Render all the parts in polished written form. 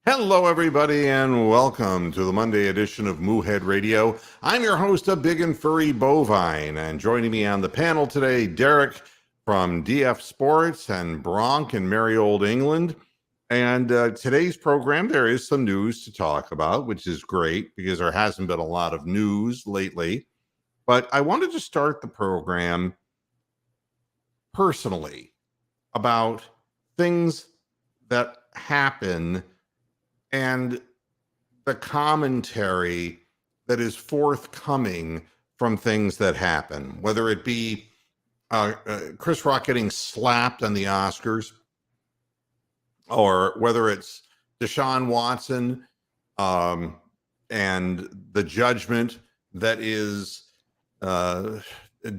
Hello, everybody, and welcome to the Monday edition of Moohead Radio. I'm your host, a big and furry bovine, and joining me on the panel today, Derek from DF Sports and Bronk in merry old England. And today's program, there is some news to talk about, which is great because there hasn't been a lot of news lately. But I wanted to start the program personally about things that happen and the commentary that is forthcoming from things that happen, whether it be Chris Rock getting slapped on the Oscars, or whether it's DeShaun Watson and the judgment that is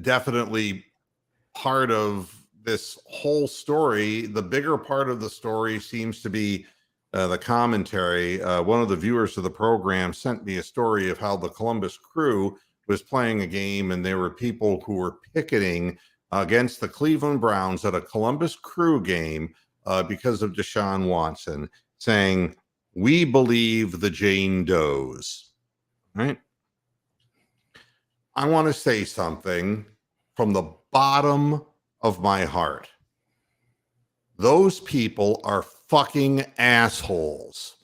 definitely part of this whole story. The bigger part of the story seems to be the commentary. One of the viewers of the program sent me a story of how the Columbus Crew was playing a game, and there were people who were picketing against the Cleveland Browns at a Columbus Crew game because of DeShaun Watson, saying, "We believe the Jane Does." Right? I want to say something from the bottom of my heart. Those people are fucking assholes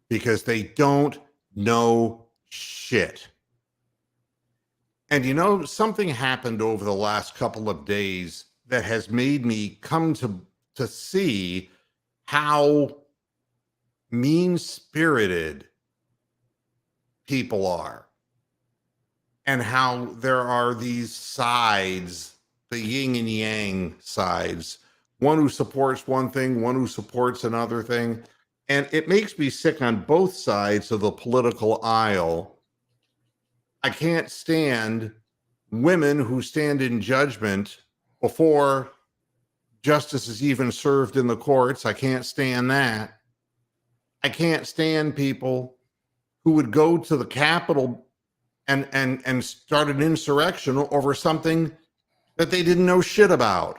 because they don't know shit. And you know, something happened over the last couple of days that has made me come to see how mean-spirited people are and how there are these sides, the yin and yang sides. One who supports one thing, one who supports another thing. And it makes me sick on both sides of the political aisle. I can't stand women who stand in judgment before justice is even served in the courts. I can't stand that. I can't stand people who would go to the Capitol and start an insurrection over something that they didn't know shit about.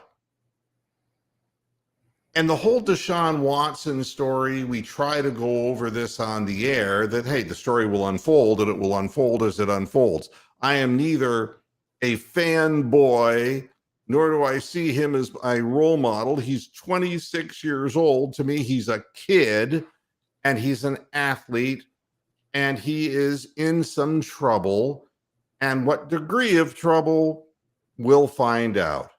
And the whole DeShaun Watson story, we try to go over this on the air, that, hey, the story will unfold and it will unfold as it unfolds. I am neither a fanboy, nor do I see him as my role model. He's 26 years old. To me, he's a kid, and he's an athlete, and he is in some trouble. And what degree of trouble, we'll find out.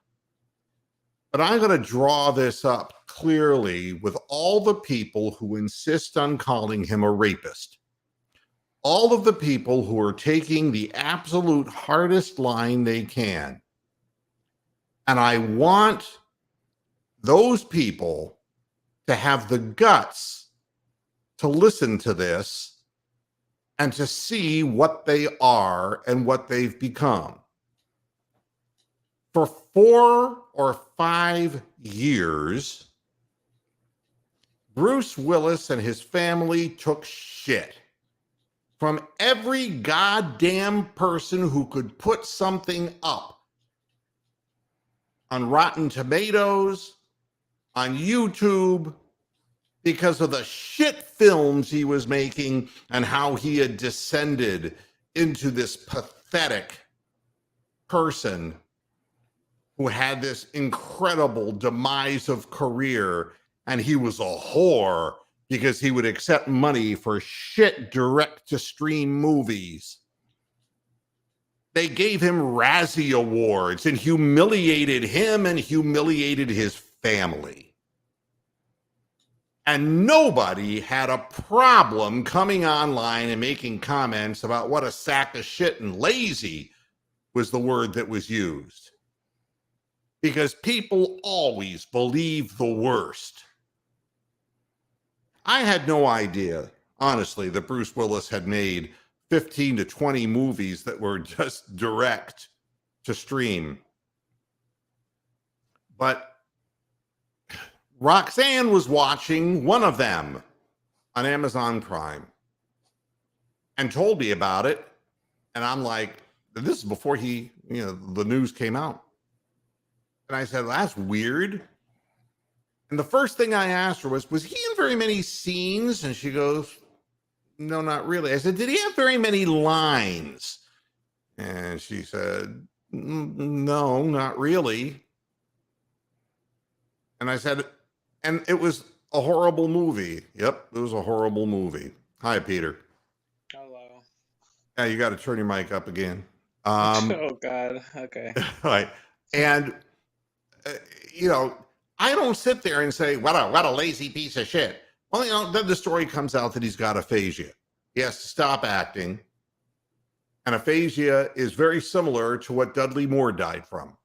But I'm going to draw this up clearly with all the people who insist on calling him a rapist. All of the people who are taking the absolute hardest line they can. And I want those people to have the guts to listen to this and to see what they are and what they've become. For 4 or 5 years, Bruce Willis and his family took shit from every goddamn person who could put something up on Rotten Tomatoes, on YouTube, because of the shit films he was making and how he had descended into this pathetic person who had this incredible demise of career, and he was a whore because he would accept money for shit direct-to-stream movies. They gave him Razzie Awards and humiliated him and humiliated his family. And nobody had a problem coming online and making comments about what a sack of shit and lazy was the word that was used. Because people always believe the worst. I had no idea, honestly, that Bruce Willis had made 15 to 20 movies that were just direct to stream. But Roxanne was watching one of them on Amazon Prime and told me about it. And I'm like, this is before the news came out. And I said, well, that's weird. And the first thing I asked her was he in very many scenes? And she goes, no, not really. I said, did he have very many lines? And she said, no, not really. And I said, and it was a horrible movie. Yep, it was a horrible movie. Hi, Peter. Hello. Yeah, you got to turn your mic up again. Oh God. Okay. Right. And, you know, I don't sit there and say, what a lazy piece of shit. Well, you know, then the story comes out that he's got aphasia. He has to stop acting. And aphasia is very similar to what Dudley Moore died from.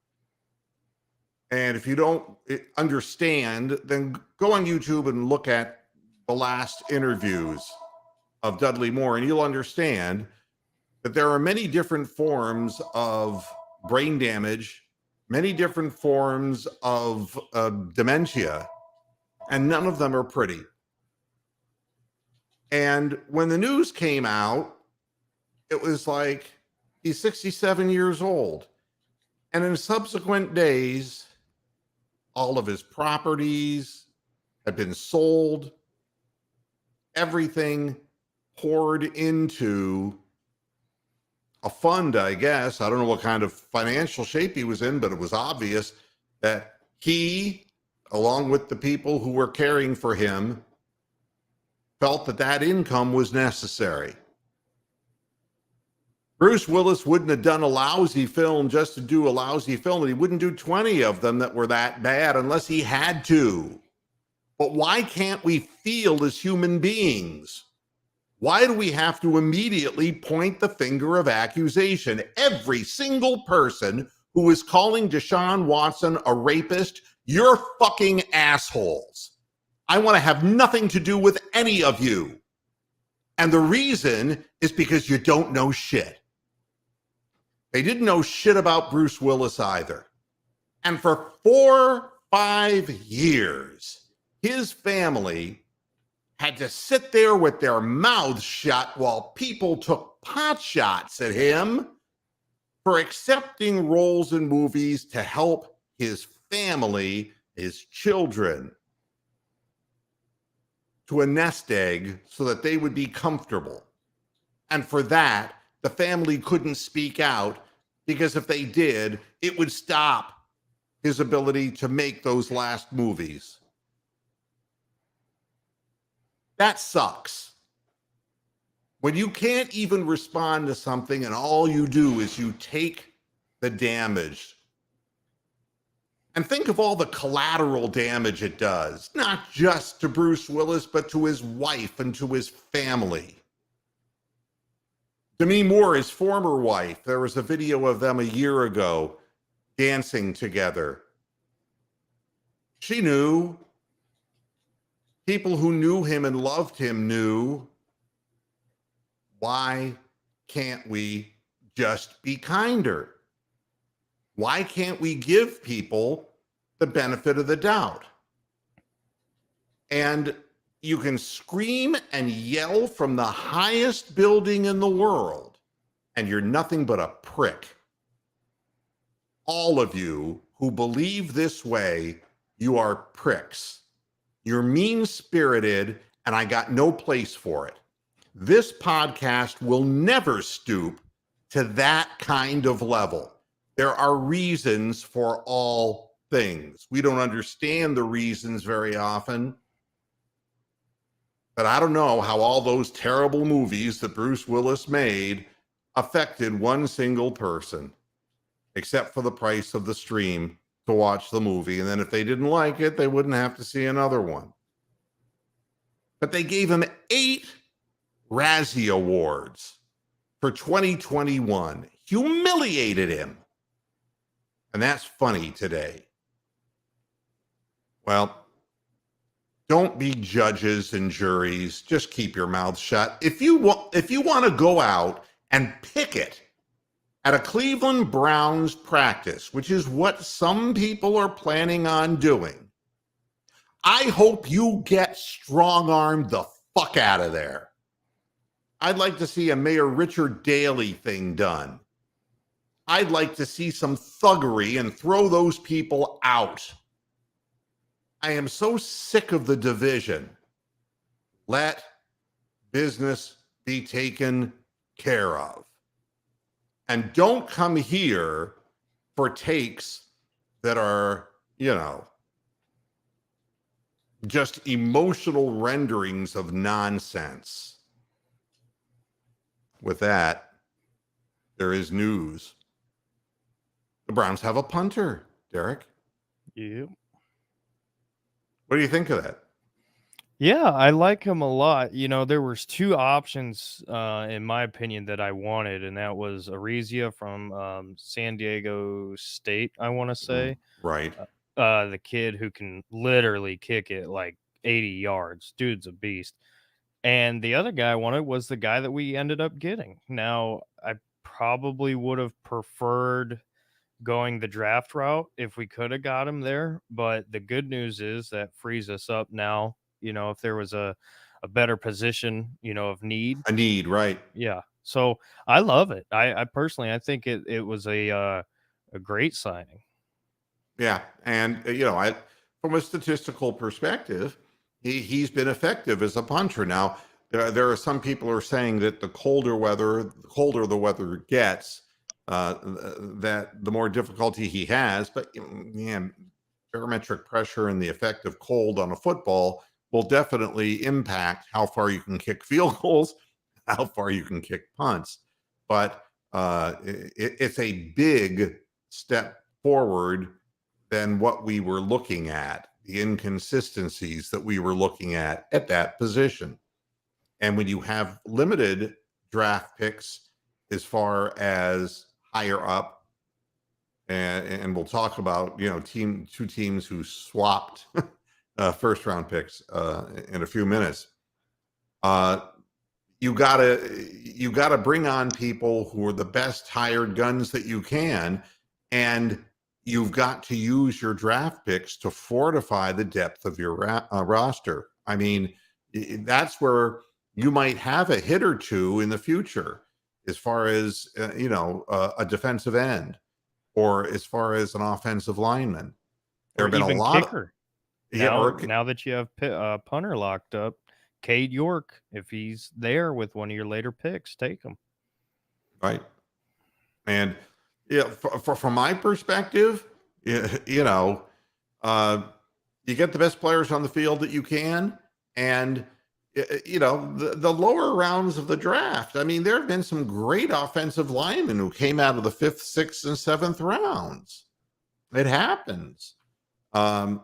And if you don't understand, then go on YouTube and look at the last interviews of Dudley Moore, and you'll understand that there are many different forms of brain damage, many different forms of dementia, and none of them are pretty. And when the news came out, it was like, he's 67 years old. And in subsequent days, all of his properties had been sold. Everything poured into a fund, I guess. I don't know what kind of financial shape he was in, but it was obvious that he, along with the people who were caring for him, felt that that income was necessary. Bruce Willis wouldn't have done a lousy film just to do a lousy film, and he wouldn't do 20 of them that were that bad unless he had to. But why can't we feel as human beings? Why do we have to immediately point the finger of accusation? Every single person who is calling DeShaun Watson a rapist, you're fucking assholes. I want to have nothing to do with any of you. And the reason is because you don't know shit. They didn't know shit about Bruce Willis either. And for 4-5 years, his family had to sit there with their mouths shut while people took pot shots at him for accepting roles in movies to help his family, his children, to a nest egg so that they would be comfortable. And for that, the family couldn't speak out, because if they did, it would stop his ability to make those last movies. That sucks. When you can't even respond to something and all you do is you take the damage. And think of all the collateral damage it does, not just to Bruce Willis, but to his wife and to his family. Demi Moore, his former wife, there was a video of them a year ago dancing together. She knew. People who knew him and loved him knew. Why can't we just be kinder? Why can't we give people the benefit of the doubt? And you can scream and yell from the highest building in the world, and you're nothing but a prick. All of you who believe this way, you are pricks. You're mean-spirited, and I got no place for it. This podcast will never stoop to that kind of level. There are reasons for all things. We don't understand the reasons very often. But I don't know how all those terrible movies that Bruce Willis made affected one single person, except for the price of the stream to watch the movie. And then if they didn't like it, they wouldn't have to see another one. But they gave him 8 Razzie Awards for 2021, humiliated him. And that's funny today. Well, don't be judges and juries. Just keep your mouth shut. If you want to go out and picket at a Cleveland Browns practice, which is what some people are planning on doing, I hope you get strong-armed the fuck out of there. I'd like to see a Mayor Richard Daley thing done. I'd like to see some thuggery and throw those people out. I am so sick of the division. Let business be taken care of. And don't come here for takes that are, just emotional renderings of nonsense. With that, there is news. The Browns have a punter, Derek. Yeah. What do you think of that? Yeah, I like him a lot. There was two options, in my opinion, that I wanted, and that was Arisia from San Diego State, I want to say. Right. The kid who can literally kick it like 80 yards. Dude's a beast. And the other guy I wanted was the guy that we ended up getting. Now, I probably would have preferred going the draft route if we could have got him there. But the good news is that frees us up now. If there was a better position, of need. A need, right. Yeah. So I love it. I personally, I think it was a great signing. Yeah. And, from a statistical perspective, he's been effective as a punter. Now, there are some people who are saying that the colder the weather gets, that the more difficulty he has. But, barometric pressure and the effect of cold on a football will definitely impact how far you can kick field goals, how far you can kick punts. But it's a big step forward than what we were looking at, the inconsistencies that we were looking at that position. And when you have limited draft picks as far as higher up, and we'll talk about, two teams who swapped first round picks in a few minutes. You gotta bring on people who are the best hired guns that you can, and you've got to use your draft picks to fortify the depth of your roster. I mean, that's where you might have a hit or two in the future, as far as a defensive end, or as far as an offensive lineman. There have been a lot kicker. of now that you have punter locked up, Cade York, if he's there with one of your later picks, take him. Right. And from my perspective, you get the best players on the field that you can, and the lower rounds of the draft. I mean, there have been some great offensive linemen who came out of the 5th, 6th, and 7th rounds. It happens. And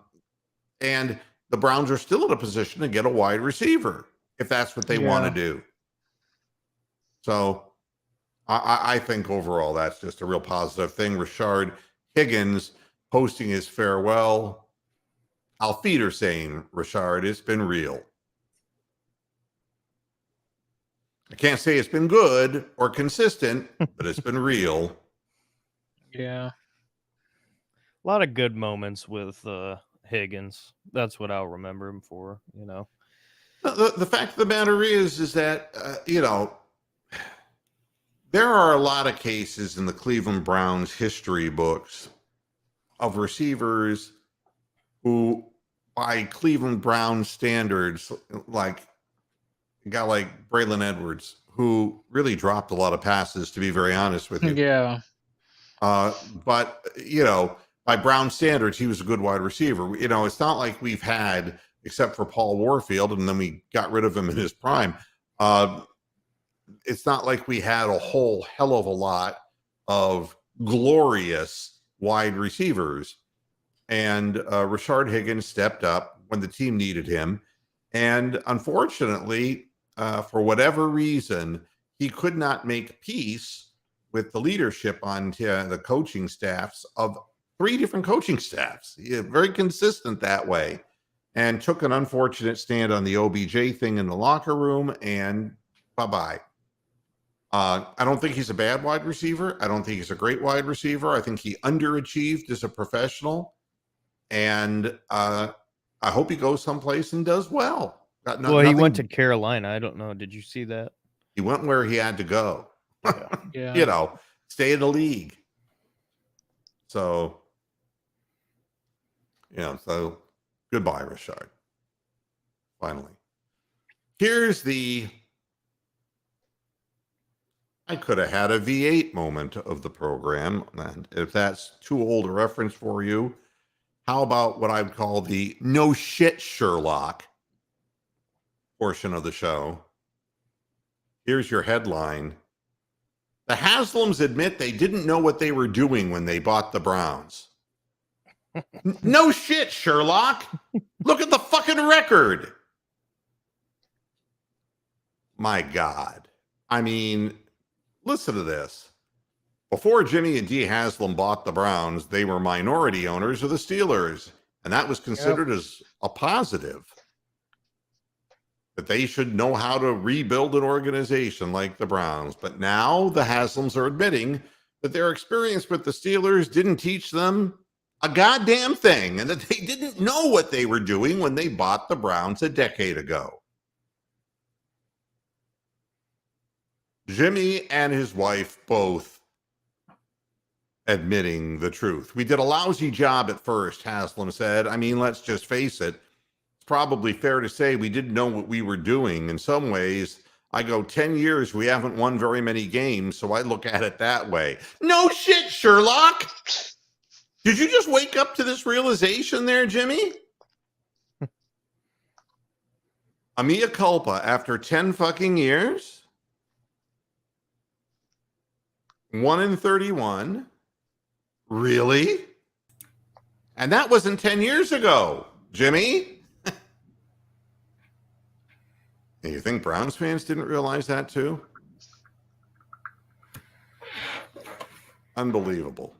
the Browns are still in a position to get a wide receiver if that's what they want to do. So I think overall that's just a real positive thing. Rashard Higgins posting his farewell. Al Feeder saying, Rashard, it's been real. I can't say it's been good or consistent, but it's been real. Yeah. A lot of good moments with Higgins. That's what I'll remember him for, The fact of the matter is that, there are a lot of cases in the Cleveland Browns history books of receivers who, by Cleveland Browns standards, like a guy like Braylon Edwards, who really dropped a lot of passes, to be very honest with you. Yeah. But, by Brown standards, he was a good wide receiver. It's not like we've had, except for Paul Warfield, and then we got rid of him in his prime. It's not like we had a whole hell of a lot of glorious wide receivers. And Rashard Higgins stepped up when the team needed him. And unfortunately, for whatever reason, he could not make peace with the leadership on the coaching staffs of 3 different coaching staffs. Very consistent that way. And took an unfortunate stand on the OBJ thing in the locker room, and bye-bye. I don't think he's a bad wide receiver. I don't think he's a great wide receiver. I think he underachieved as a professional. And I hope he goes someplace and does well. He went to Carolina. I don't know. Did you see that? He went where he had to go. Yeah. Stay in the league. So, Goodbye, Richard. Finally. Here's I could have had a V8 moment of the program. And if that's too old a reference for you, how about what I'd call the no shit Sherlock portion of the show? Here's your headline. The Haslams admit they didn't know what they were doing when they bought the Browns. No shit, Sherlock. Look at the fucking record. My God. I mean, listen to this. Before Jimmy and Dee Haslam bought the Browns, they were minority owners of the Steelers, and that was considered as a positive. That they should know how to rebuild an organization like the Browns. But now the Haslams are admitting that their experience with the Steelers didn't teach them a goddamn thing, and that they didn't know what they were doing when they bought the Browns a decade ago. Jimmy and his wife both admitting the truth. We did a lousy job at first, Haslam said. I mean, let's just face it. It's probably fair to say we didn't know what we were doing. In some ways, I go 10 years, we haven't won very many games, so I look at it that way. No shit, Sherlock! Did you just wake up to this realization there, Jimmy? A mea culpa after 10 fucking years? 1-31? Really? And that wasn't 10 years ago, Jimmy. And you think Browns fans didn't realize that too? Unbelievable.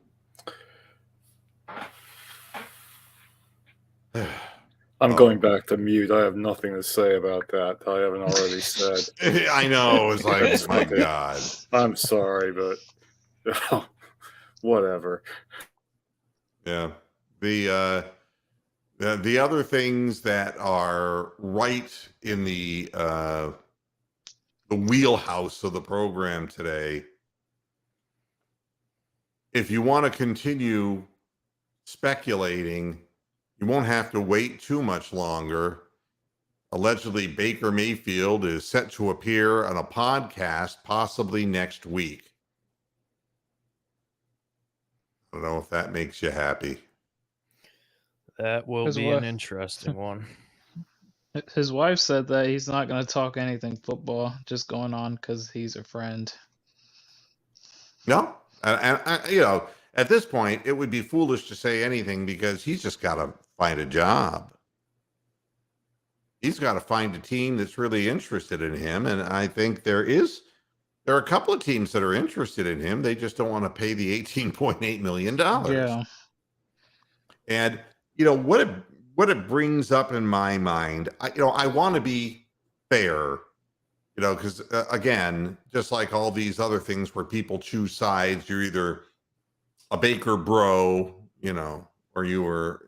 I'm going back to mute. I have nothing to say about that. I haven't already said. I know. It's like, my God. I'm sorry, but whatever. Yeah. The other things that are right in the wheelhouse of the program today, if you want to continue speculating, you won't have to wait too much longer. Allegedly, Baker Mayfield is set to appear on a podcast possibly next week. I don't know if that makes you happy. That will be an interesting one. His wife said that he's not going to talk anything football, just going on because he's a friend. No, and you know, at this point, it would be foolish to say anything because he's just got to find a job. He's got to find a team that's really interested in him, and I think there are a couple of teams that are interested in him. They just don't want to pay the $18.8 million. Yeah. And you know what it brings up in my mind. I want to be fair, because again, just like all these other things where people choose sides, you're either a Baker bro, or you were,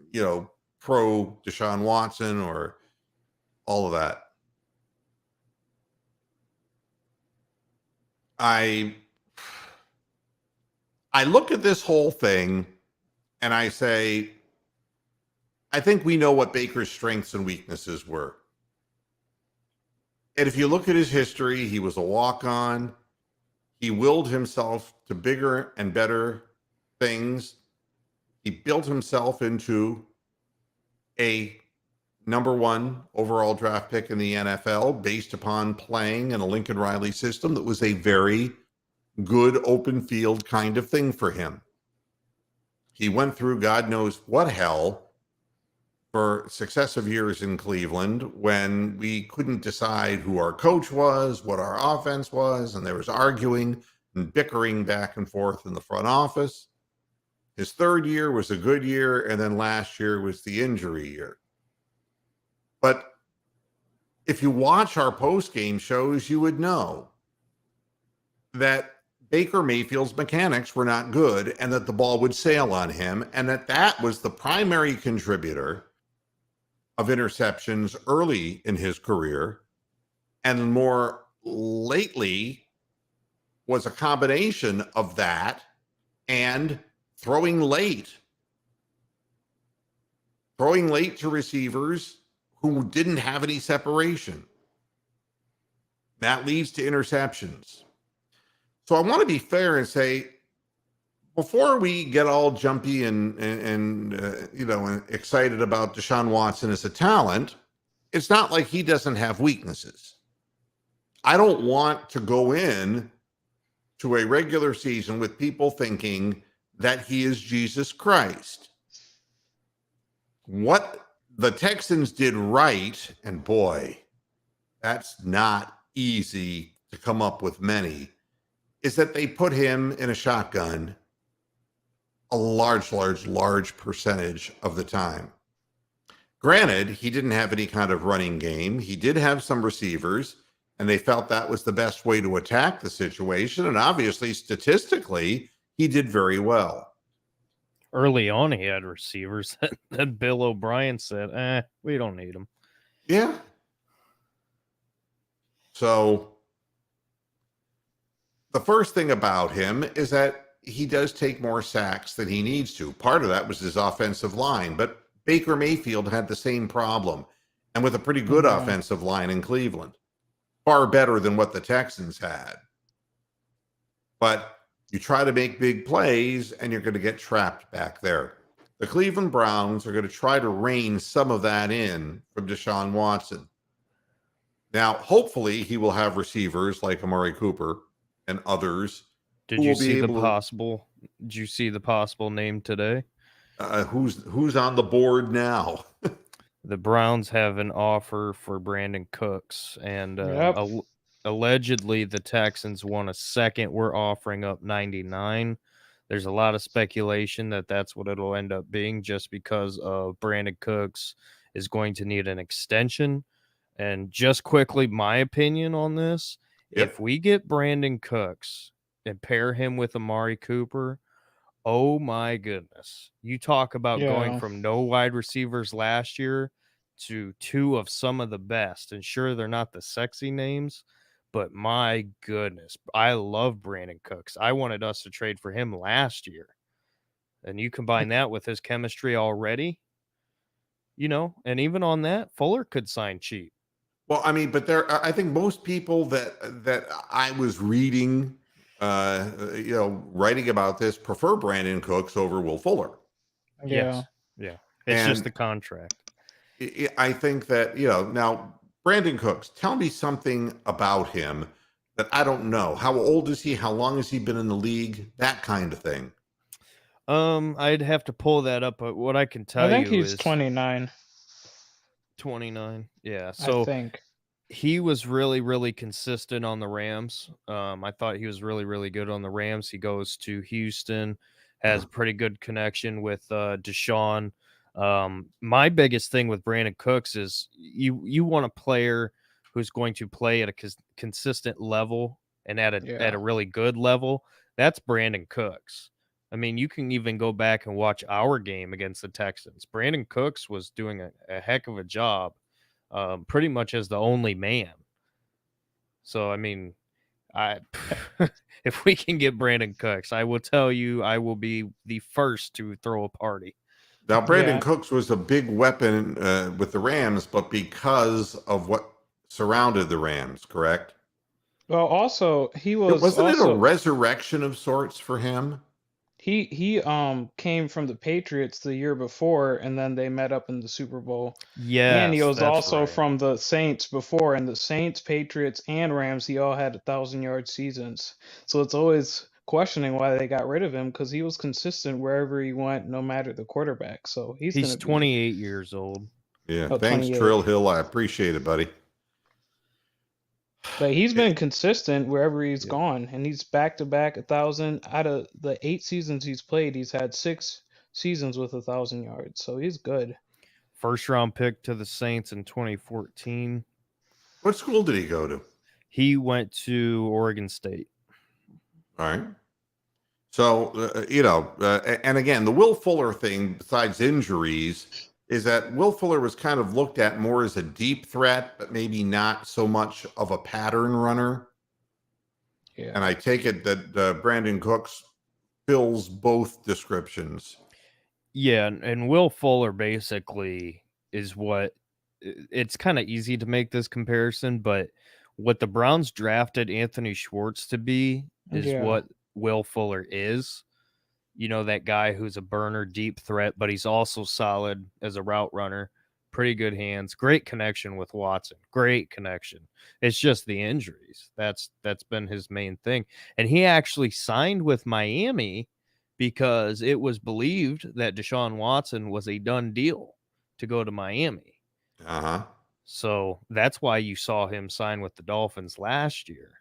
pro DeShaun Watson or all of that. I look at this whole thing and I say, I think we know what Baker's strengths and weaknesses were. And if you look at his history, he was a walk-on. He willed himself to bigger and better things. He built himself into a number one overall draft pick in the NFL based upon playing in a Lincoln Riley system that was a very good open field kind of thing for him. He went through God knows what hell for successive years in Cleveland when we couldn't decide who our coach was, what our offense was, and there was arguing and bickering back and forth in the front office. His third year was a good year, and then last year was the injury year. But if you watch our post-game shows, you would know that Baker Mayfield's mechanics were not good and that the ball would sail on him, and that was the primary contributor of interceptions early in his career, and more lately was a combination of that and throwing late. throwing late to receivers who didn't have any separation. That leads to interceptions. So I want to be fair and say, before we get all jumpy and excited about DeShaun Watson as a talent, it's not like he doesn't have weaknesses. I don't want to go in to a regular season with people thinking that he is Jesus Christ. What the Texans did right, and boy, that's not easy to come up with many, is that they put him in a shotgun a large percentage of the time. Granted, he didn't have any kind of running game. He did have some receivers, and they felt that was the best way to attack the situation. And obviously, statistically, he did very well. Early on, he had receivers that Bill O'Brien said, we don't need them. Yeah. So the first thing about him is that he does take more sacks than he needs to. Part of that was his offensive line, but Baker Mayfield had the same problem, and with a pretty good offensive line in Cleveland. Far better than what the Texans had. But you try to make big plays, and you're going to get trapped back there. The Cleveland Browns are going to try to rein some of that in from DeShaun Watson. Now, hopefully, he will have receivers like Amari Cooper and others. Did you see the possible name today? Who's on the board now? The Browns have an offer for Brandon Cooks, and allegedly the Texans want a second. We're offering up 99. There's a lot of speculation that that's what it'll end up being, just because of Brandon Cooks is going to need an extension. And just quickly, my opinion on this, if we get Brandon Cooks and pair him with Amari Cooper, oh my goodness. You talk about going from no wide receivers last year to two of some of the best. And sure, they're not the sexy names, but my goodness, I love Brandon Cooks. I wanted us to trade for him last year. And you combine that with his chemistry already, and even on that, Fuller could sign cheap. Well, I mean, but I think most people that I was reading, writing about this prefer Brandon Cooks over Will Fuller. Yeah. Yeah. It's just the contract. I think that, now Brandon Cooks, tell me something about him that I don't know. How old is he? How long has he been in the league? That kind of thing. I'd have to pull that up, but what I can tell you is... I think he's 29. 29. Yeah. So I think he was really, really consistent on the Rams. I thought he was really, really good on the Rams. He goes to Houston, has a pretty good connection with DeShaun. My biggest thing with Brandon Cooks is you want a player who's going to play at a consistent level and at a really good level. That's Brandon Cooks. I mean, you can even go back and watch our game against the Texans. Brandon Cooks was doing a heck of a job, pretty much as the only man. So, I mean, if we can get Brandon Cooks, I will tell you, I will be the first to throw a party. Now, Brandon Cooks was a big weapon with the Rams, but because of what surrounded the Rams, correct? Well, also, he was... Wasn't it a resurrection of sorts for him? He came from the Patriots the year before, and then they met up in the Super Bowl. Yeah, and he was also from the Saints before, and the Saints, Patriots, and Rams, he all had 1,000-yard seasons. So it's always questioning why they got rid of him, because he was consistent wherever he went, no matter the quarterback. So he's 28 years old. Yeah, thanks, 28. Trill Hill. I appreciate it, buddy. But he's been consistent wherever he's gone, and he's back-to-back 1,000. Out of the 8 seasons he's played, he's had 6 seasons with 1,000 yards, so he's good. First-round pick to the Saints in 2014. What school did he go to? He went to Oregon State. All right. So, and again, the Will Fuller thing, besides injuries, is that Will Fuller was kind of looked at more as a deep threat, but maybe not so much of a pattern runner. Yeah. And I take it that Brandon Cooks fills both descriptions. Yeah, and Will Fuller basically is what it's kind of easy to make this comparison, but what the Browns drafted Anthony Schwartz to be is Yeah. what Will Fuller is. You know, that guy who's a burner, deep threat, but he's also solid as a route runner, pretty good hands, great connection with Watson, great connection. It's just the injuries. That's been his main thing. And he actually signed with Miami because it was believed that DeShaun Watson was a done deal to go to Miami. Uh-huh. So that's why you saw him sign with the Dolphins last year.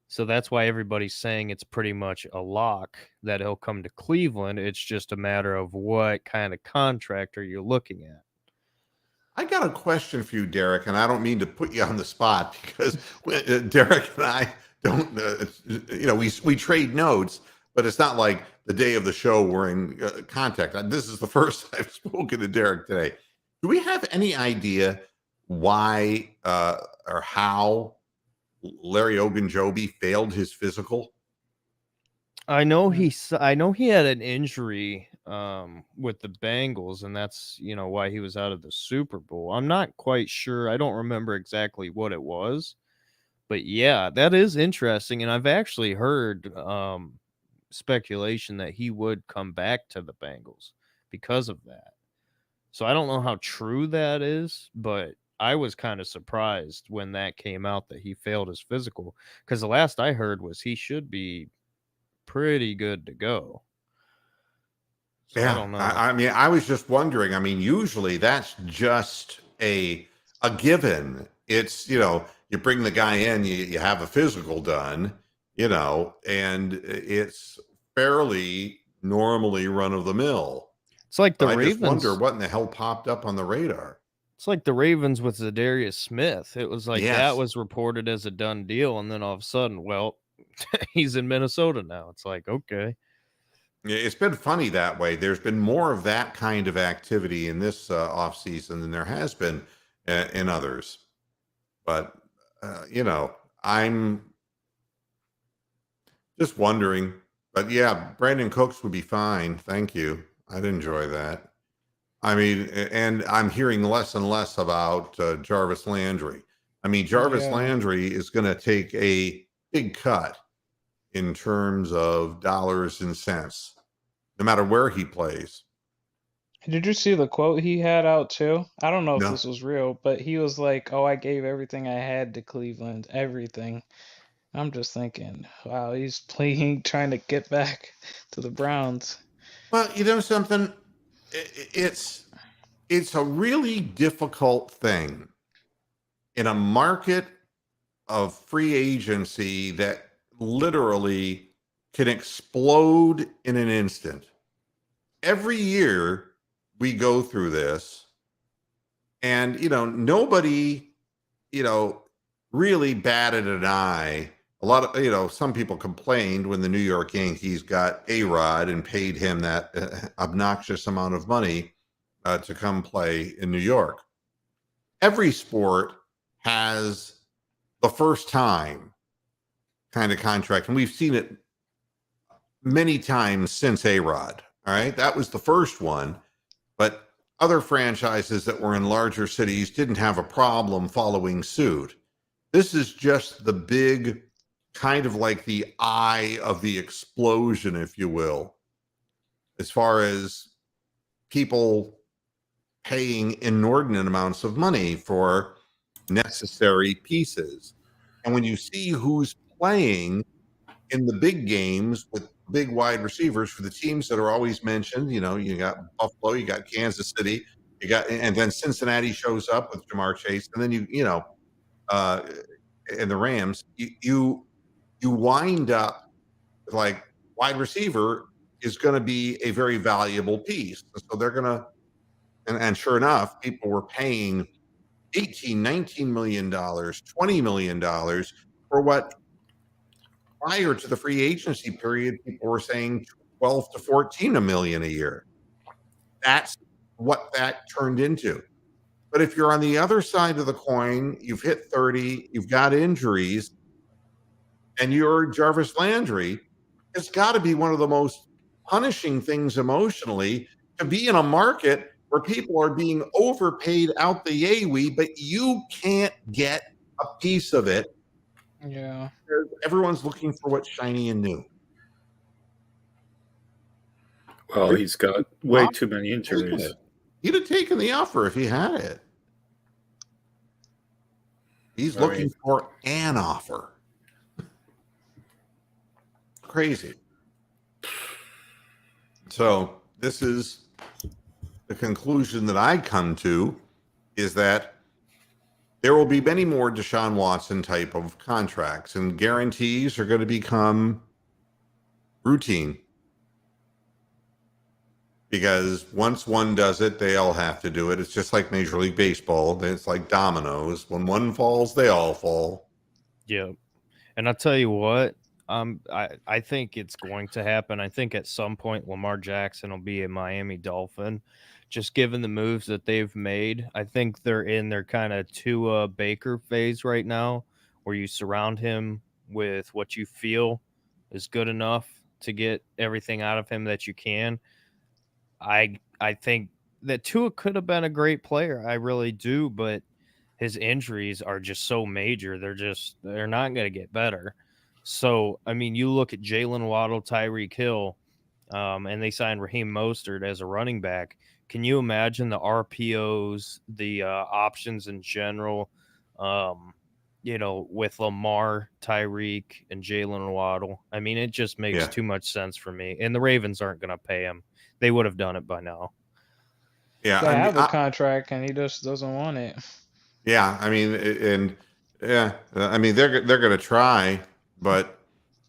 So that's why everybody's saying it's pretty much a lock that he'll come to Cleveland. It's just a matter of what kind of contract are you looking at. I got a question for you, Derek, and I don't mean to put you on the spot because Derek and I don't, we trade notes, but it's not like the day of the show we're in contact. This is the first I've spoken to Derek today. Do we have any idea why or how Larry Ogunjobi failed his physical? I know he had an injury with the Bengals, and that's why he was out of the Super Bowl. I'm not quite sure. I don't remember exactly what it was, but yeah, that is interesting. And I've actually heard speculation that he would come back to the Bengals because of that. So I don't know how true that is, but I was kind of surprised when that came out that he failed his physical, because the last I heard was he should be pretty good to go. So I don't know. I mean, I was just wondering. I mean, usually that's just a given. It's, you bring the guy in, you have a physical done, and it's fairly normally run of the mill. It's like the I Ravens. just wonder what in the hell popped up on the radar. It's like the Ravens with Zadarius Smith. It was like Yes. that was reported as a done deal, and then all of a sudden, well, he's in Minnesota now. It's like, okay. It's been funny that way. There's been more of that kind of activity in this offseason than there has been in others. But, I'm just wondering. But yeah, Brandon Cooks would be fine. Thank you. I'd enjoy that. I mean, and I'm hearing less and less about Jarvis Landry. I mean, Jarvis Landry is going to take a big cut in terms of dollars and cents, no matter where he plays. Did you see the quote he had out too? I don't know if No. this was real, but he was like, "Oh, I gave everything I had to Cleveland, everything." I'm just thinking, wow, he's playing, trying to get back to the Browns. Well, you know something? It's a really difficult thing in a market of free agency that literally can explode in an instant. Every year we go through this, and nobody really batted an eye. A lot of some people complained when the New York Yankees got A-Rod and paid him that obnoxious amount of money to come play in New York. Every sport has the first time kind of contract, and we've seen it many times since A-Rod. All right, that was the first one, but other franchises that were in larger cities didn't have a problem following suit. This is just the big, kind of like the eye of the explosion, if you will, as far as people paying inordinate amounts of money for necessary pieces. And when you see who's playing in the big games with big wide receivers for the teams that are always mentioned, you got Buffalo, you got Kansas City, and then Cincinnati shows up with Jamar Chase, and then and the Rams, you wind up like wide receiver is going to be a very valuable piece. So they're going to, and sure enough, people were paying $18, $19 million, $20 million for what prior to the free agency period, people were saying 12 to 14 million a year. That's what that turned into. But if you're on the other side of the coin, you've hit 30, you've got injuries, and you're Jarvis Landry, it's got to be one of the most punishing things emotionally to be in a market where people are being overpaid out the yay but you can't get a piece of it. Yeah. Everyone's looking for what's shiny and new. Well, he's got way too many injuries. He'd have taken the offer if he had it. He's looking for an offer. Crazy. So this is the conclusion that I come to, is that there will be many more DeShaun Watson type of contracts, and guarantees are going to become routine. Because once one does it, they all have to do it. It's just like Major League Baseball. It's like dominoes. When one falls, they all fall. Yeah. And I'll tell you what, I think it's going to happen. I think at some point Lamar Jackson will be a Miami Dolphin, just given the moves that they've made. I think they're in their kind of Tua Baker phase right now, where you surround him with what you feel is good enough to get everything out of him that you can. I think that Tua could have been a great player. I really do, but his injuries are just so major. They're not going to get better. So, I mean, you look at Jalen Waddle, Tyreek Hill, and they signed Raheem Mostert as a running back. Can you imagine the RPOs, the options in general, with Lamar, Tyreek, and Jalen Waddle? I mean, it just makes too much sense for me. And the Ravens aren't going to pay him. They would have done it by now. Yeah, They have a contract, and he just doesn't want it. Yeah, I mean, I mean, they're going to try, but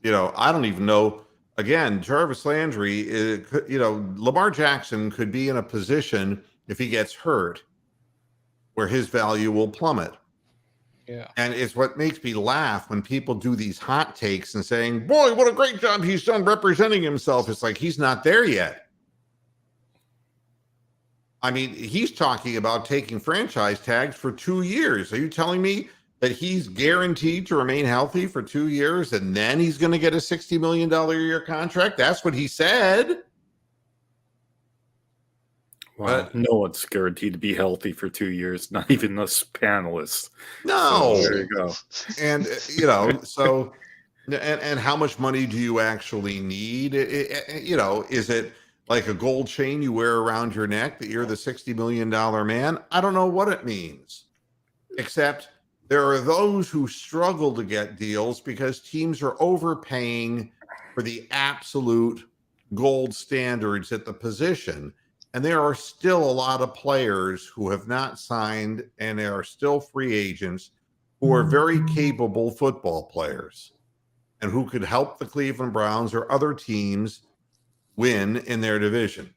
I don't even know. Again, Jarvis Landry, Lamar Jackson could be in a position, if he gets hurt, where his value will plummet. Yeah. And it's what makes me laugh when people do these hot takes and saying, boy, what a great job he's done representing himself. It's like, he's not there yet. I mean, he's talking about taking franchise tags for 2 years. Are you telling me that he's guaranteed to remain healthy for 2 years and then he's going to get a $60 million a year contract? That's what he said. Wow, but no one's guaranteed to be healthy for 2 years, not even us panelists. No. So there you go. And, so, and how much money do you actually need? Is it like a gold chain you wear around your neck that you're the $60 million man? I don't know what it means, except there are those who struggle to get deals because teams are overpaying for the absolute gold standards at the position. And there are still a lot of players who have not signed, and there are still free agents who are very capable football players and who could help the Cleveland Browns or other teams win in their division.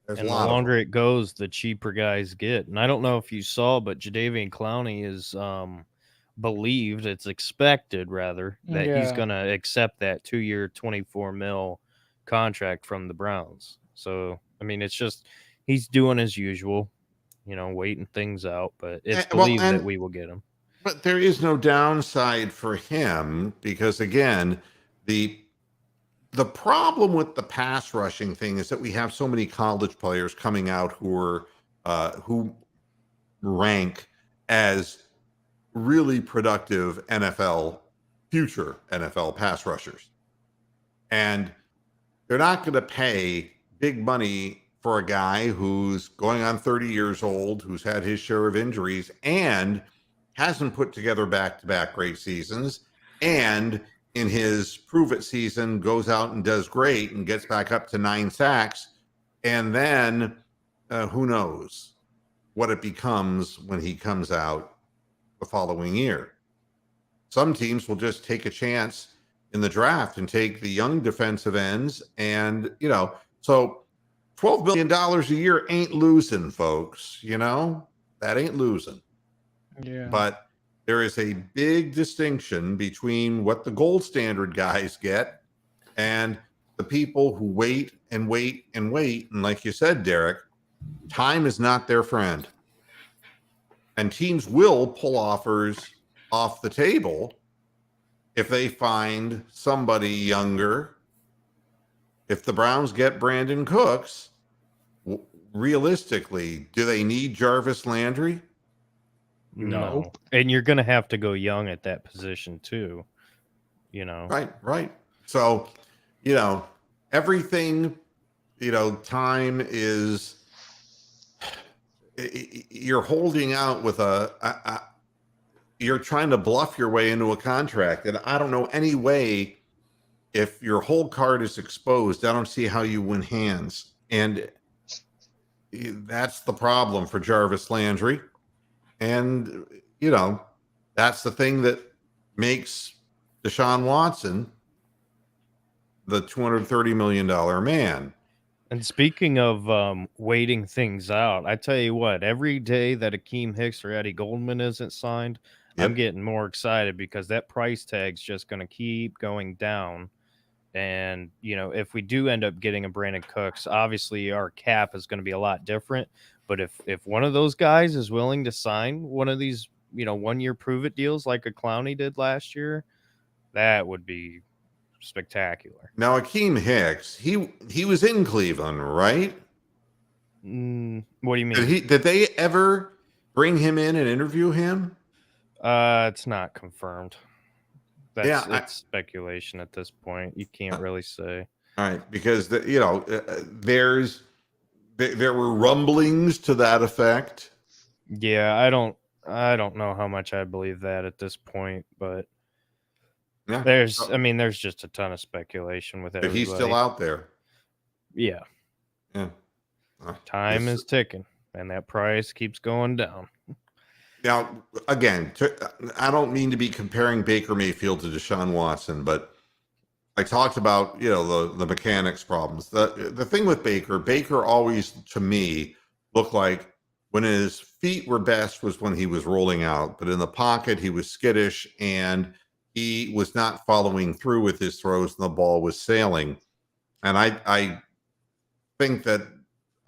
And the longer it goes, the cheaper guys get. And I don't know if you saw, but Jadeveon Clowney is believed, it's expected rather, that he's going to accept that 2-year, $24 million contract from the Browns. So, I mean, it's just he's doing as usual, waiting things out. But it's believed that we will get him. But there is no downside for him because, again, the problem with the pass rushing thing is that we have so many college players coming out who rank as really productive future NFL pass rushers. And they're not going to pay big money for a guy who's going on 30 years old, who's had his share of injuries and hasn't put together back-to-back great seasons, and in his prove-it season goes out and does great and gets back up to 9 sacks, and then who knows what it becomes when he comes out the following year. Some teams will just take a chance in the draft and take the young defensive ends, and so $12 million a year ain't losing, folks. That ain't losing. Yeah. But there is a big distinction between what the gold standard guys get and the people who wait and wait and wait. And like you said, Derek, time is not their friend. And teams will pull offers off the table if they find somebody younger. If the Browns get Brandon Cooks, realistically, do they need Jarvis Landry? No. Nope. And you're going to have to go young at that position too, you know. Right. So, everything, time is, you're holding out with you're trying to bluff your way into a contract. And I don't know any way, if your whole card is exposed, I don't see how you win hands. And that's the problem for Jarvis Landry. And, that's the thing that makes DeShaun Watson the $230 million man. And speaking of waiting things out, I tell you what, every day that Akeem Hicks or Eddie Goldman isn't signed, I'm Yep. getting more excited because that price tag's just going to keep going down. And, if we do end up getting a Brandon Cooks, obviously our cap is going to be a lot different. But if one of those guys is willing to sign one of these, 1-year prove-it deals like a Clowney did last year, that would be spectacular. Now, Akeem Hicks, he was in Cleveland, right? What do you mean? Did they ever bring him in and interview him? It's not confirmed. It's speculation at this point. You can't really say. All right, because there were rumblings to that effect. Yeah, I don't know how much I believe that at this point, but Yeah, there's just a ton of speculation with but everybody. he's still out there. Yeah. Time is ticking, and that price keeps going down. Now, again, I don't mean to be comparing Baker Mayfield to Deshaun Watson, but I talked about, the mechanics problems. The thing with Baker always, to me, looked like when his feet were best was when he was rolling out, but in the pocket, he was skittish and he was not following through with his throws and the ball was sailing. And I think that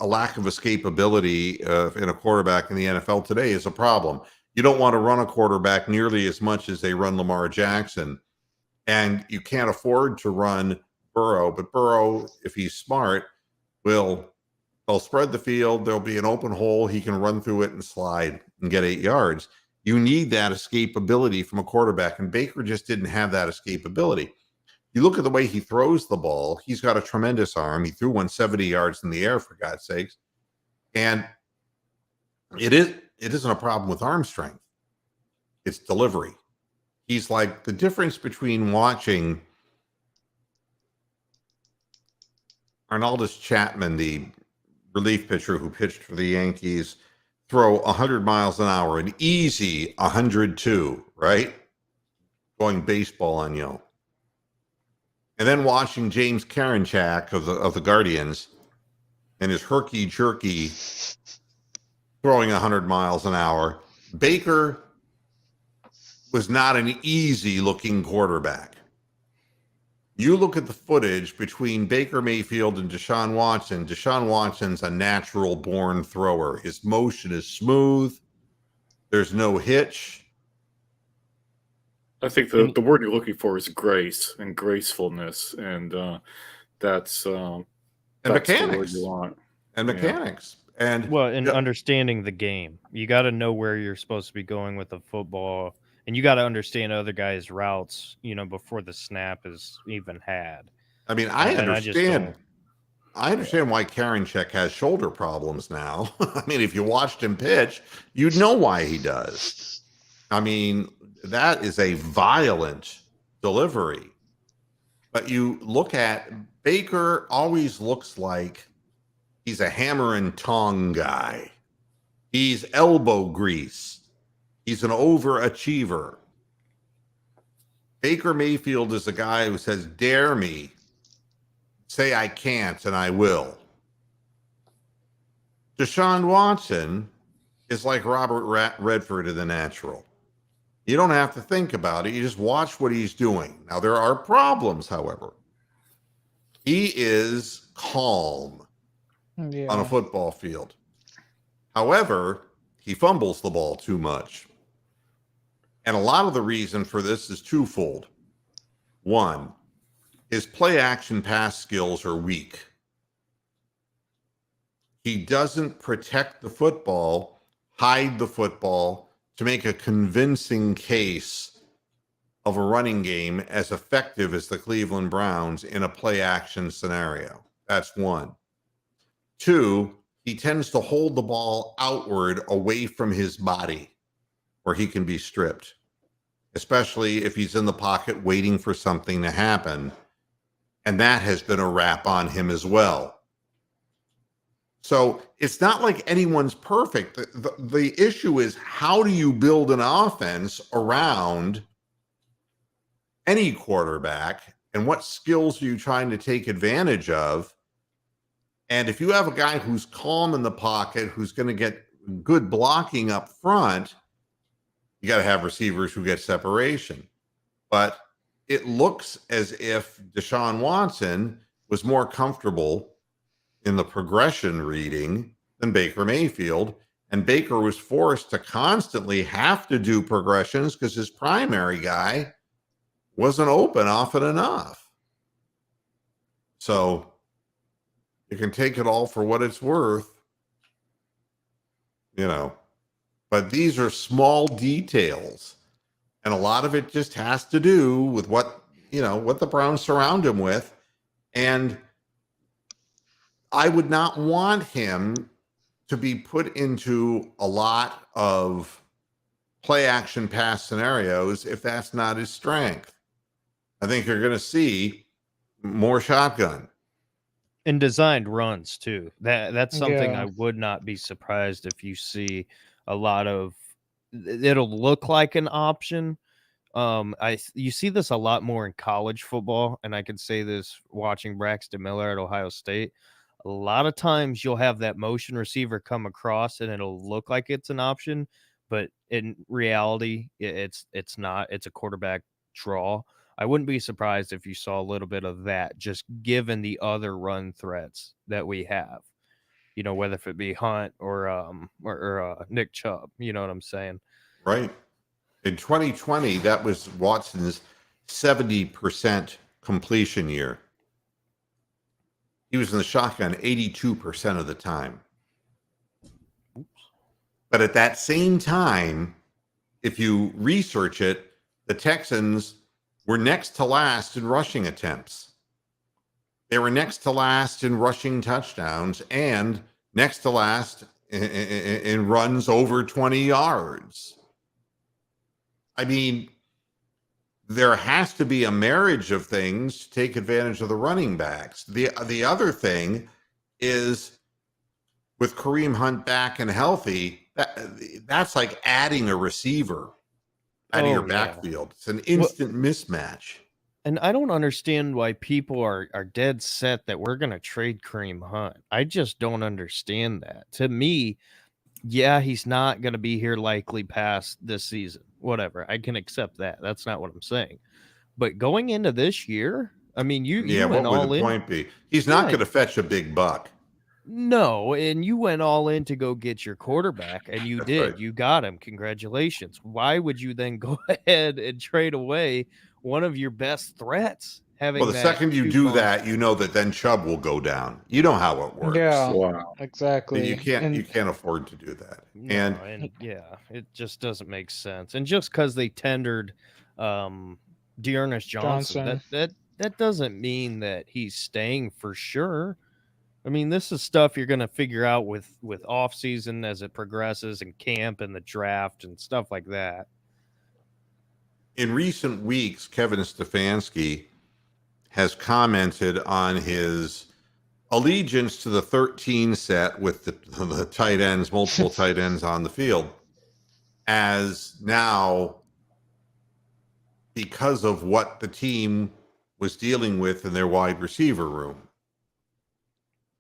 a lack of escapability in a quarterback in the NFL today is a problem. You don't want to run a quarterback nearly as much as they run Lamar Jackson. And you can't afford to run Burrow. But Burrow, if he's smart, they'll spread the field. There'll be an open hole. He can run through it and slide and get 8 yards. You need that escapability from a quarterback. And Baker just didn't have that escapability. You look at the way he throws the ball, he's got a tremendous arm. He threw 170 yards in the air, for God's sakes. And it isn't a problem with arm strength. It's delivery. He's like the difference between watching Arnoldus Chapman, the relief pitcher who pitched for the Yankees, throw 100 miles an hour, an easy 102, right? Going baseball on you. And then watching James Karinchak of the Guardians and his herky-jerky throwing 100 miles an hour. Baker was not an easy-looking quarterback. You look at the footage between Baker Mayfield and Deshaun Watson. Deshaun Watson's a natural-born thrower. His motion is smooth. There's no hitch. I think the word you're looking for is grace and gracefulness, and that's mechanics. the word you want. And mechanics. And understanding the game. You got to know where you're supposed to be going with the football, and you got to understand other guys' routes, before the snap is even had. I mean, I understand why Karinchak has shoulder problems now. I mean, if you watched him pitch, you'd know why he does. I mean, that is a violent delivery. But you look at Baker, always looks like he's a hammer and tong guy. He's elbow grease. He's an overachiever. Baker Mayfield is a guy who says, dare me. Say I can't and I will. Deshaun Watson is like Robert Redford in The Natural. You don't have to think about it. You just watch what he's doing. Now, there are problems, however. He is calm on a football field. However, he fumbles the ball too much. And a lot of the reason for this is twofold. One, his play action pass skills are weak. He doesn't protect the football, hide the football to make a convincing case of a running game as effective as the Cleveland Browns in a play action scenario. That's one. Two, he tends to hold the ball outward away from his body where he can be stripped, especially if he's in the pocket waiting for something to happen. And that has been a rap on him as well. So it's not like anyone's perfect. The issue is, how do you build an offense around any quarterback, and what skills are you trying to take advantage of? And if you have a guy who's calm in the pocket, who's going to get good blocking up front, you got to have receivers who get separation. But it looks as if DeShaun Watson was more comfortable in the progression reading than Baker Mayfield. And Baker was forced to constantly have to do progressions because his primary guy wasn't open often enough. So you can take it all for what it's worth, but these are small details. And a lot of it just has to do with what the Browns surround him with. And I would not want him to be put into a lot of play action pass scenarios if that's not his strength. I think you're going to see more shotgun. And designed runs too. That's something Yeah. I would not be surprised if you see a lot of. It'll look like an option. You see this a lot more in college football, and I can say this watching Braxton Miller at Ohio State. A lot of times you'll have that motion receiver come across, and it'll look like it's an option, but in reality, it's not. It's a quarterback draw. I wouldn't be surprised if you saw a little bit of that, just given the other run threats that we have. Whether if it be Hunt or Nick Chubb. You know what I'm saying? Right. In 2020, that was Watson's 70% completion year. He was in the shotgun 82% of the time. But at that same time, if you research it, the Texans were next to last in rushing attempts. They were next to last in rushing touchdowns and next to last in runs over 20 yards. I mean, there has to be a marriage of things to take advantage of the running backs. The other thing is, with Kareem Hunt back and healthy, that's like adding a receiver out of your backfield. It's an instant mismatch. And I don't understand why people are dead set that we're going to trade Kareem Hunt. I just don't understand that. To me, yeah, he's not going to be here likely past this season. Whatever. I can accept that. That's not what I'm saying. But going into this year, I mean, you went all in. What would the point be? He's not going to fetch a big buck. No, and you went all in to go get your quarterback, and you did. Right. You got him. Congratulations. Why would you then go ahead and trade away one of your best threats? The second you do that, you know that then Chubb will go down. You know how it works. Yeah, wow. Exactly. You can't afford to do that. No, and yeah, it just doesn't make sense. And just because they tendered Dearness Johnson. That doesn't mean that he's staying for sure. I mean, this is stuff you're going to figure out with off season as it progresses, and camp and the draft and stuff like that. In recent weeks, Kevin Stefanski has commented on his allegiance to the 13 set with the tight ends, multiple tight ends on the field, as now, because of what the team was dealing with in their wide receiver room.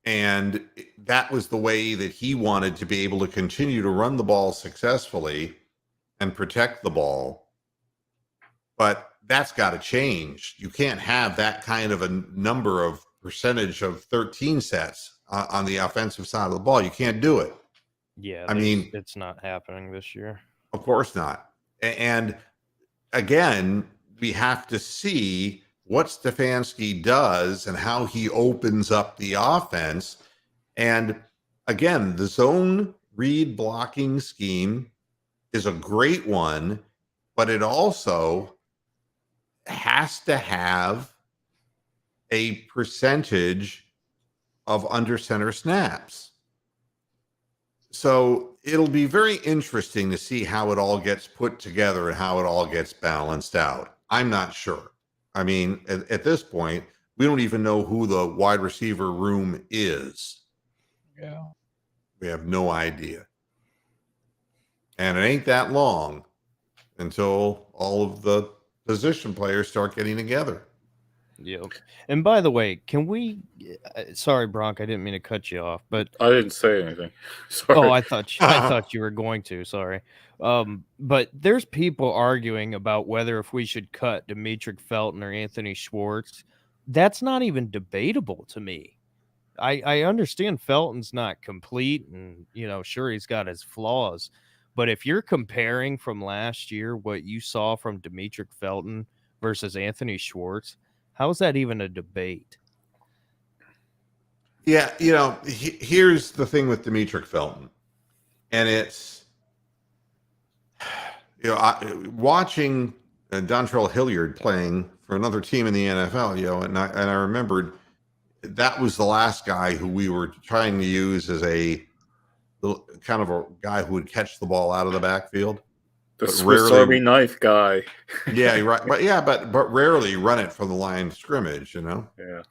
And that was the way that he wanted to be able to continue to run the ball successfully and protect the ball. But that's got to change. You can't have that kind of a number of percentage of 13 sets on the offensive side of the ball. You can't do it. Yeah, I mean, it's not happening this year. Of course not. And again, we have to see what Stefanski does and how he opens up the offense. And again, the zone read blocking scheme is a great one, but it also has to have a percentage of under center snaps. So it'll be very interesting to see how it all gets put together and how it all gets balanced out. I'm not sure. I mean, at this point, we don't even know who the wide receiver room is. Yeah. We have no idea. And it ain't that long until all of the position players start getting together. Yep. And by the way, can we? Sorry, Bronk, I didn't mean to cut you off, but I didn't say anything. Sorry. oh, I thought you were going to. Sorry. But there's people arguing about whether if we should cut Demetric Felton or Anthony Schwartz. That's not even debatable to me. I understand Felton's not complete, and sure, he's got his flaws. But if you're comparing from last year what you saw from Demetric Felton versus Anthony Schwartz, how is that even a debate? Yeah, here's the thing with Demetric Felton, and it's watching Dontrell Hilliard playing for another team in the NFL, and I remembered that was the last guy who we were trying to use as a kind of a guy who would catch the ball out of the backfield. The Swiss Army knife guy. Yeah, right. But rarely run it from the line of scrimmage, Yeah.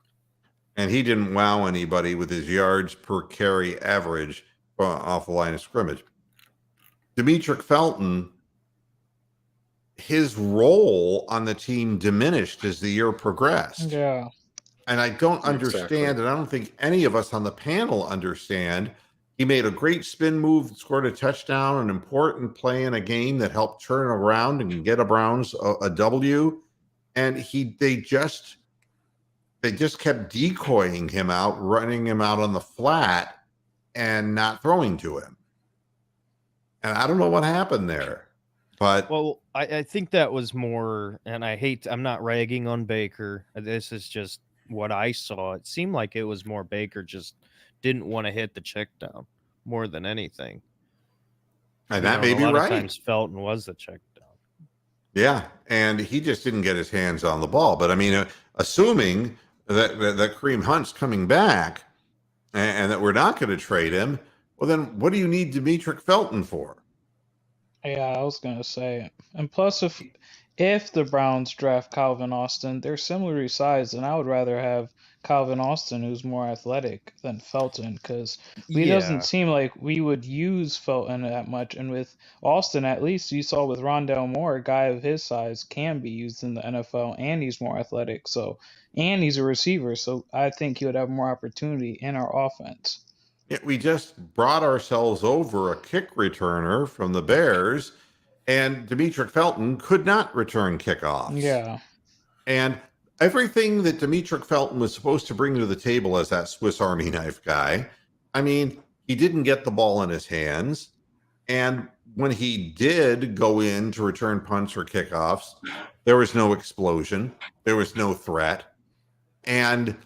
And he didn't wow anybody with his yards per carry average off the line of scrimmage. Demetric Felton, his role on the team diminished as the year progressed. Yeah. And I don't understand, and I don't think any of us on the panel understand. He made a great spin move, scored a touchdown, an important play in a game that helped turn around and get a Browns a W. And they just kept decoying him out, running him out on the flat, and not throwing to him. And I don't know what happened there. But well, I think that was more, and I'm not ragging on Baker. This is just what I saw. It seemed like it was more Baker just didn't want to hit the check down more than anything. And that may be right. A lot of times Felton was the check down. Yeah, and he just didn't get his hands on the ball. But I mean, assuming that Kareem Hunt's coming back and that we're not going to trade him, well, then what do you need Demetric Felton for? Yeah, I was gonna say, and plus, if the Browns draft Calvin Austin, they're similarly sized, and I would rather have Calvin Austin, who's more athletic, than Felton, because it doesn't seem like we would use Felton that much. And with Austin, at least you saw with Rondale Moore, a guy of his size can be used in the NFL, and he's more athletic. And he's a receiver, so I think he would have more opportunity in our offense. We just brought ourselves over a kick returner from the Bears, and Demetric Felton could not return kickoffs. Yeah. And everything that Demetric Felton was supposed to bring to the table as that Swiss Army knife guy, I mean, he didn't get the ball in his hands. And when he did go in to return punts or kickoffs, there was no explosion. There was no threat. And,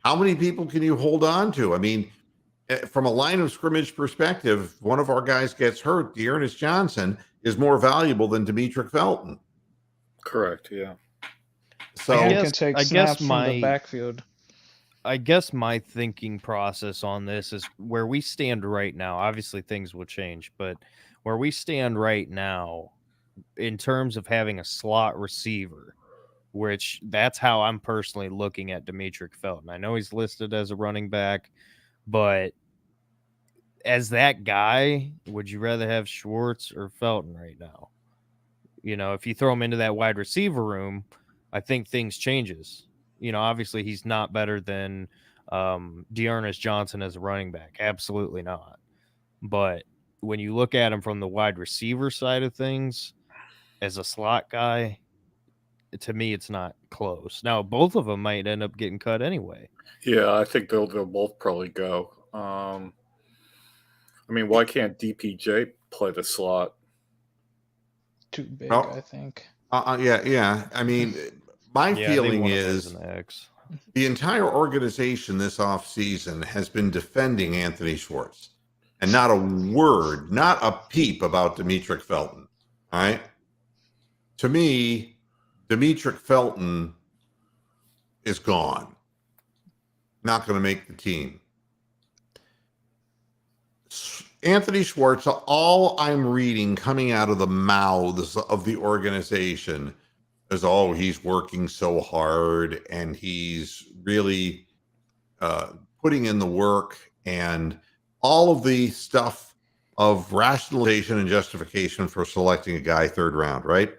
how many people can you hold on to? I mean, from a line of scrimmage perspective, one of our guys gets hurt, Dearness Johnson is more valuable than Demetric Felton. Correct, yeah. So I guess from the backfield. I guess my thinking process on this is where we stand right now. Obviously, things will change, but where we stand right now in terms of having a slot receiver, which that's how I'm personally looking at Demetric Felton. I know he's listed as a running back, but as that guy, would you rather have Schwartz or Felton right now? If you throw him into that wide receiver room, I think things changes. Obviously he's not better than Dearness Johnson as a running back. Absolutely not. But when you look at him from the wide receiver side of things, as a slot guy, to me, it's not close. Now, both of them might end up getting cut anyway. Yeah, I think they'll both probably go. I mean, why can't DPJ play the slot? Too big, I think. Yeah. I mean, my feeling is the entire organization this offseason has been defending Anthony Schwartz, and not a word, not a peep about Demetric Felton. All right. To me, Demetric Felton is gone. Not going to make the team. Anthony Schwartz, all I'm reading coming out of the mouths of the organization is, oh, he's working so hard and he's really putting in the work, and all of the stuff of rationalization and justification for selecting a guy third round, right?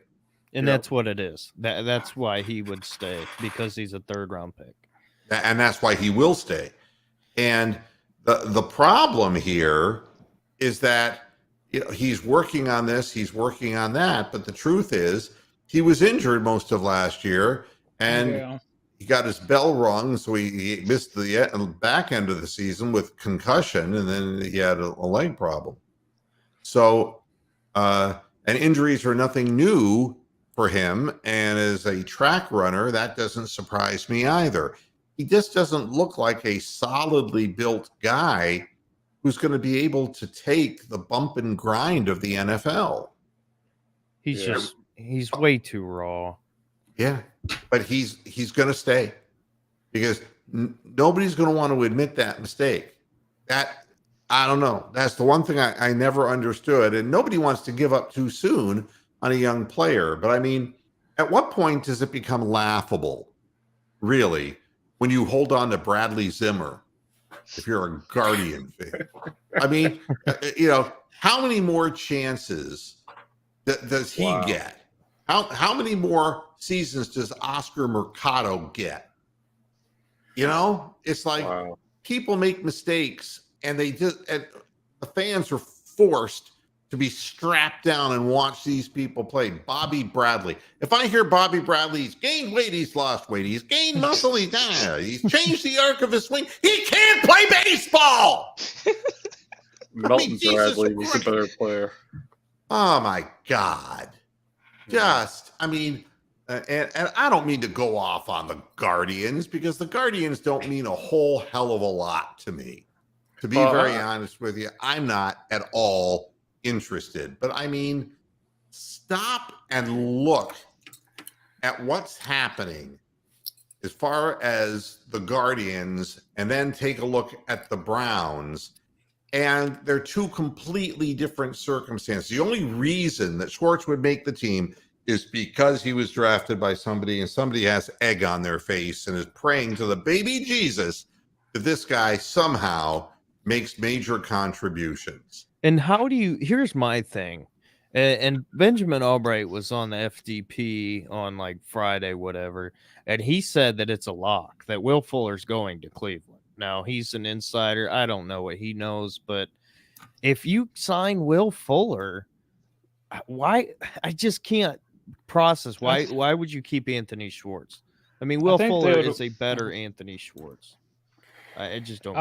And that's what it is. That's why he would stay, because he's a third round pick. And that's why he will stay. And the problem here is that, you know, he's working on this, he's working on that, but the truth is he was injured most of last year, and he got his bell rung, so he missed the back end of the season with concussion, and then he had a leg problem. So, and injuries are nothing new for him, and as a track runner, that doesn't surprise me either. He just doesn't look like a solidly built guy who's going to be able to take the bump and grind of the NFL. He's way too raw. Yeah, but he's going to stay, because nobody's going to want to admit that mistake. That, I don't know. That's the one thing I never understood, and nobody wants to give up too soon on a young player. But I mean, at what point does it become laughable, really, when you hold on to Bradley Zimmer, if you're a Guardian fan? I mean, you know, how many more chances does he get? How many more seasons does Oscar Mercado get? You know, it's like people make mistakes, and and the fans are forced to be strapped down and watch these people play. Bobby Bradley. If I hear Bobby Bradley's gained weight, he's lost weight, he's gained muscle, he's changed the arc of his swing, he can't play baseball. Melton Bradley was a better player. Oh my God. I mean, and I don't mean to go off on the Guardians, because the Guardians don't mean a whole hell of a lot to me. To be very honest with you, I'm not at all interested. But I mean, stop and look at what's happening as far as the Guardians, and then take a look at the Browns. And they're two completely different circumstances. The only reason that Schwartz would make the team is because he was drafted by somebody, and somebody has egg on their face and is praying to the baby Jesus that this guy somehow makes major contributions. And how do you, here's my thing. And Benjamin Albright was on the FDP on like Friday, whatever, and he said that it's a lock, that Will Fuller's going to Cleveland. Now, he's an insider. I don't know what he knows, but if you sign Will Fuller, why? I just can't process. Why would you keep Anthony Schwartz? I mean, Will Fuller is a better Anthony Schwartz. I just don't.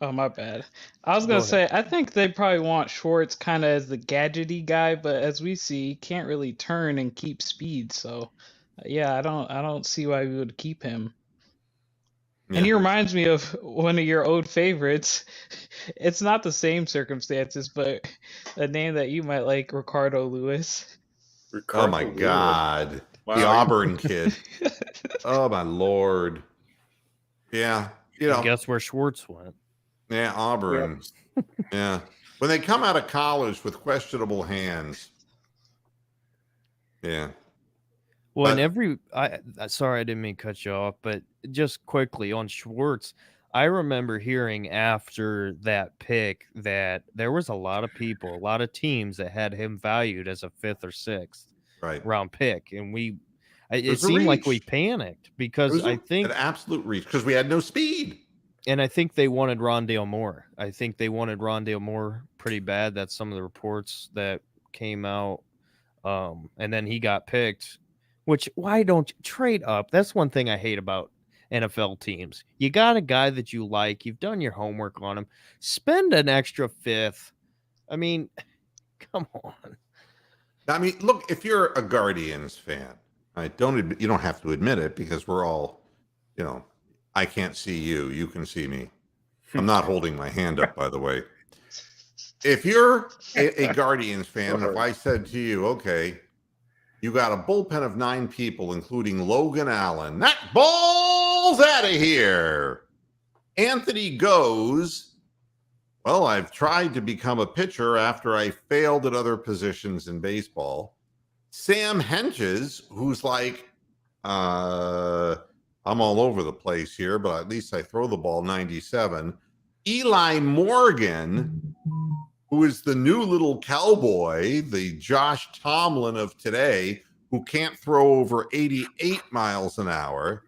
Oh, my bad. I was gonna say, I think they probably want Schwartz kind of as the gadgety guy, but as we see, he can't really turn and keep speed. So, yeah, I don't see why we would keep him. Yeah. And he reminds me of one of your old favorites. It's not the same circumstances, but a name that you might like, Ricardo Lewis. Oh my God. Wow. The Auburn kid. Oh my Lord. Yeah. You know, guess where Schwartz went. Yeah, Auburn. Yeah. When they come out of college with questionable hands. Yeah. Well, sorry, I didn't mean to cut you off, but just quickly on Schwartz, I remember hearing after that pick that there was a lot of people, a lot of teams that had him valued as a 5th or 6th round pick. And it seemed like we panicked, because I think an absolute reach, because we had no speed. And I think they wanted Rondale Moore. I think they wanted Rondale Moore pretty bad. That's some of the reports that came out. And then he got picked. Which, why don't you trade up? That's one thing I hate about NFL teams. You got a guy that you like. You've done your homework on him. Spend an extra 5th. I mean, come on. I mean, look, if you're a Guardians fan, you don't have to admit it, because we're all, you know, I can't see you. You can see me. I'm not holding my hand up, by the way. If you're a Guardians fan, and if I said to you, okay, you got a bullpen of 9 people, including Logan Allen, that ball's out of here. Anthony goes, well, I've tried to become a pitcher after I failed at other positions in baseball. Sam Hentges, who's like, I'm all over the place here, but at least I throw the ball 97. Eli Morgan, who is the new little cowboy, the Josh Tomlin of today, who can't throw over 88 miles an hour.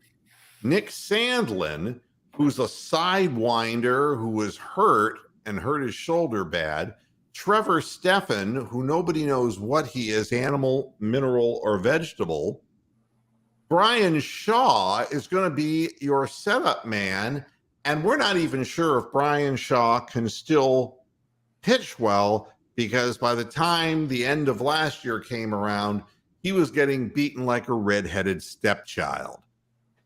Nick Sandlin, who's a sidewinder who was hurt and hurt his shoulder bad. Trevor Stephan, who nobody knows what he is, animal, mineral, or vegetable. Brian Shaw is going to be your setup man, and we're not even sure if Brian Shaw can still pitch well, because by the time the end of last year came around, he was getting beaten like a redheaded stepchild.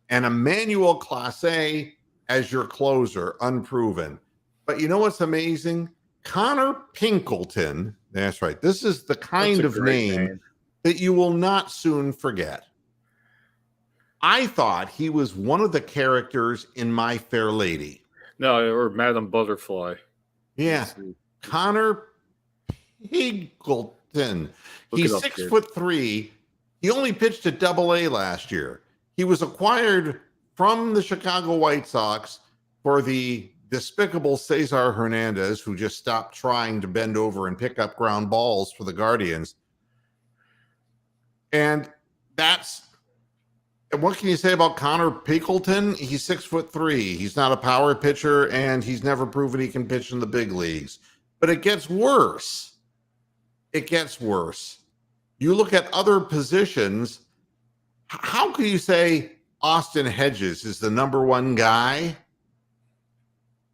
And Emmanuel Clase as your closer, unproven. But you know what's amazing? Connor Pinkleton, that's right. This is the kind of name that you will not soon forget. I thought he was one of the characters in My Fair Lady. No, or Madam Butterfly. Yeah. Connor Pinkleton. He's 6'3". He only pitched at Double-A last year. He was acquired from the Chicago White Sox for the despicable Cesar Hernandez, who just stopped trying to bend over and pick up ground balls for the Guardians. And what can you say about Connor Pinkleton? He's 6'3". He's not a power pitcher, and he's never proven he can pitch in the big leagues. But it gets worse. It gets worse. You look at other positions. How can you say Austin Hedges is the number one guy?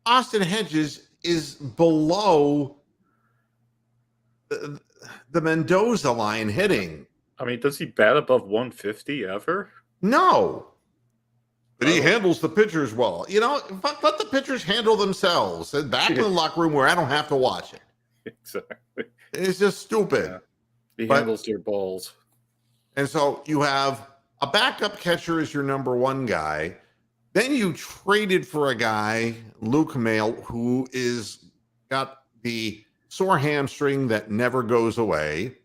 Austin Hedges is below the Mendoza line hitting. I mean, does he bat above 150 ever? No. But he handles the pitchers well. You know, let the pitchers handle themselves. And back in the locker room where I don't have to watch it. Exactly. It's just stupid. Yeah. He handles their balls. And so you have a backup catcher as your number one guy. Then you traded for a guy, Luke Mail, who is got the sore hamstring that never goes away.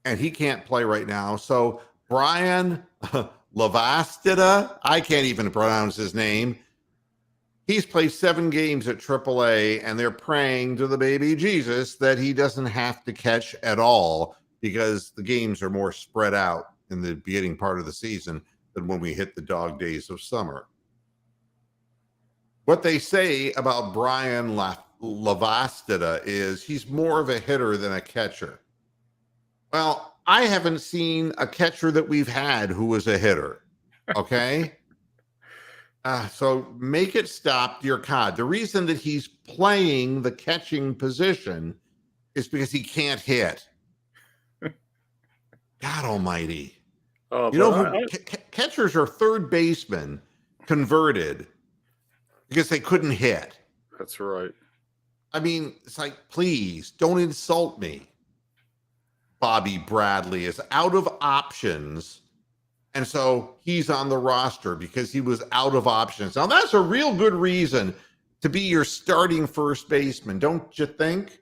And he can't play right now. So Brian Lavastida, I can't even pronounce his name. He's played 7 games at AAA, and they're praying to the baby Jesus that he doesn't have to catch at all, because the games are more spread out in the beginning part of the season than when we hit the dog days of summer. What they say about Brian Lavastida is he's more of a hitter than a catcher. Well, I haven't seen a catcher that we've had who was a hitter. Okay? So make it stop, dear God. The reason that he's playing the catching position is because he can't hit. God almighty. Catchers are third basemen converted because they couldn't hit. That's right. I mean, it's like, please don't insult me. Bobby Bradley is out of options, and so he's on the roster because he was out of options. Now, that's a real good reason to be your starting first baseman, don't you think?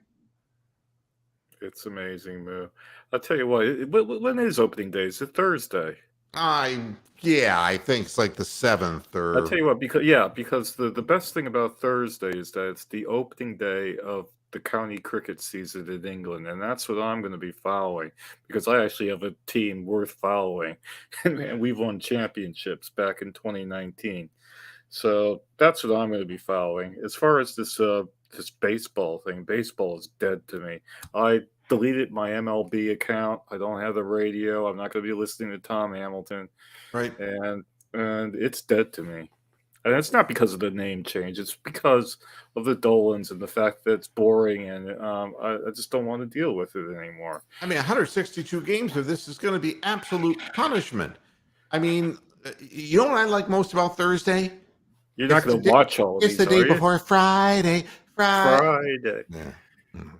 It's amazing, man. I'll tell you what, when is opening day? Is it Thursday? I think it's like the 7th. Or I'll tell you what, because the best thing about Thursday is that it's the opening day of the county cricket season in England, and that's what I'm going to be following, because I actually have a team worth following, and we've won championships back in 2019. So that's what I'm going to be following. As far as this baseball thing, baseball is dead to me. I deleted my MLB account. I don't have the radio. I'm not going to be listening to Tom Hamilton. Right. And it's dead to me. And it's not because of the name change. It's because of the Dolans and the fact that it's boring, and I just don't want to deal with it anymore. I mean, 162 games of this is going to be absolute punishment. I mean, you know what I like most about Thursday? You're not going to watch all of It's these, the day are you? before Friday. Friday. Yeah.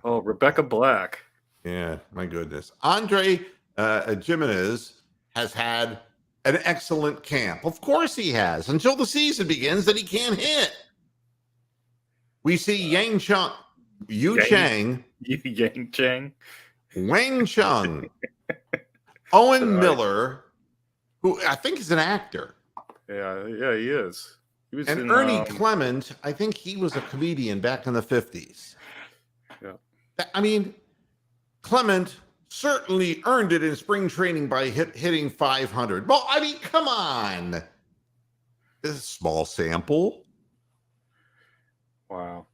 Oh, Rebecca Black. Yeah, my goodness. Andre Jimenez has had an excellent camp. Of course he has. Until the season begins, then he can't hit. We see Yang Chang, Chang, Yang Chang, Wang Chung, Owen Right. Miller, who I think is an actor, Yeah, he is. He was and in, Ernie Clement. I think he was a comedian back in the 50s. Yeah. I mean, Clement certainly earned it in spring training by hitting 500. Well, I mean, come on. This is a small sample. Wow.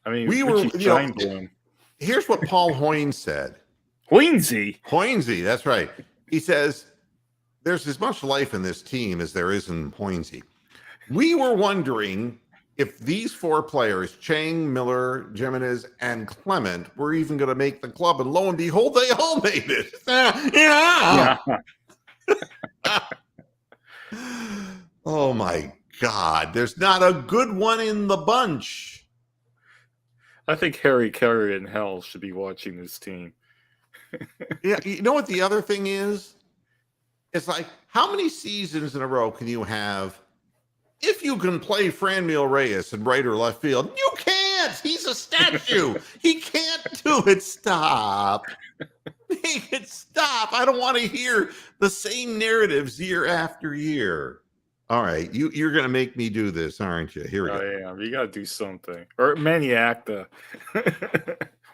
I mean, We Richie were, you know, Feinblum. here's what Paul Hoynes said. Hoynesy, that's right. He says, there's as much life in this team as there is in Hoynesy. We were wondering if these four players, Chang, Miller, Jimenez, and Clement, were even going to make the club. And lo and behold, they all made it. Yeah. Oh, my God. There's not a good one in the bunch. I think Harry Carey in hell should be watching this team. Yeah, you know what the other thing is? It's like, how many seasons in a row can you have if you can play Franmil Reyes in right or left field? You can't. He's a statue. He can't do it. Stop. Make it stop. I don't want to hear the same narratives year after year. All right, you're going to make me do this, aren't you? Here we go. I am. You got to do something. Or Maniacta.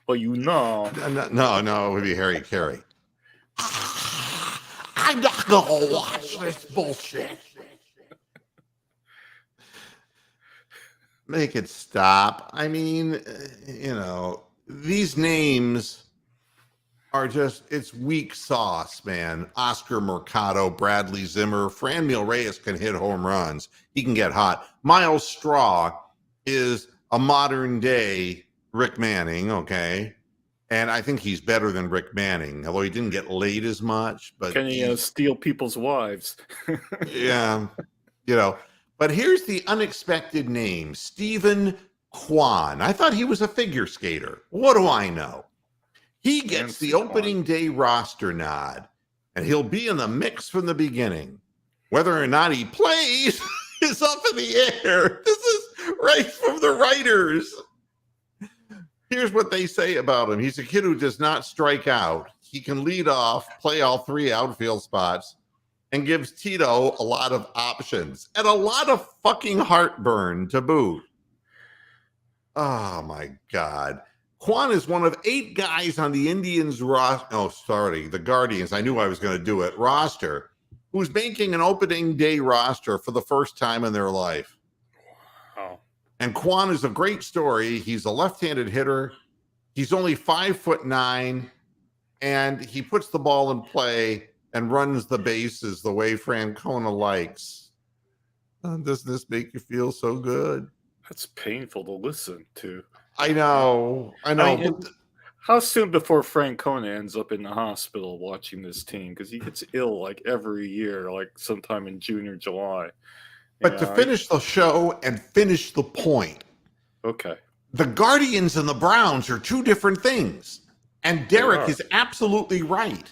Well, you know. No, it would be Harry Carey. I'm not going to watch this bullshit. Make it stop. I mean, these names are just, it's weak sauce, man. Oscar Mercado, Bradley Zimmer, Franmil Reyes can hit home runs. He can get hot. Miles Straw is a modern day Rick Manning, okay? And I think he's better than Rick Manning, although he didn't get laid as much. But can he steal people's wives? Yeah, But here's the unexpected name, Stephen Kwan. I thought he was a figure skater. What do I know? He gets the opening day roster nod, and he'll be in the mix from the beginning. Whether or not he plays is up in the air. This is right from the writers. Here's what they say about him. He's a kid who does not strike out. He can lead off, play all three outfield spots, and gives Tito a lot of options and a lot of fucking heartburn to boot. Oh, my God. Kwan is one of 8 guys on the Indians the Guardians. I knew I was going to do it. Roster, who's making an opening day roster for the first time in their life. Wow. And Kwan is a great story. He's a left-handed hitter. He's only 5'9", and he puts the ball in play and runs the bases the way Francona likes. Doesn't this make you feel so good? That's painful to listen to. I know. But how soon before Francona ends up in the hospital watching this team? Because he gets ill like every year, like sometime in June or July. But to finish the show and finish the point. Okay. The Guardians and the Browns are 2 different things. And Derek is absolutely right.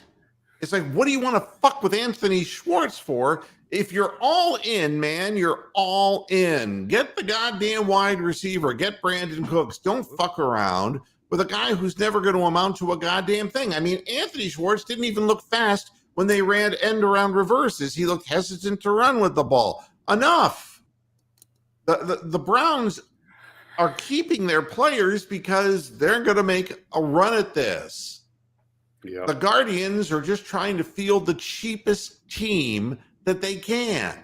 It's like, what do you want to fuck with Anthony Schwartz for? If you're all in, man, you're all in. Get the goddamn wide receiver. Get Brandon Cooks. Don't fuck around with a guy who's never going to amount to a goddamn thing. I mean, Anthony Schwartz didn't even look fast when they ran end around reverses. He looked hesitant to run with the ball. Enough. The Browns are keeping their players because they're going to make a run at this. Yep. The Guardians are just trying to field the cheapest team that they can.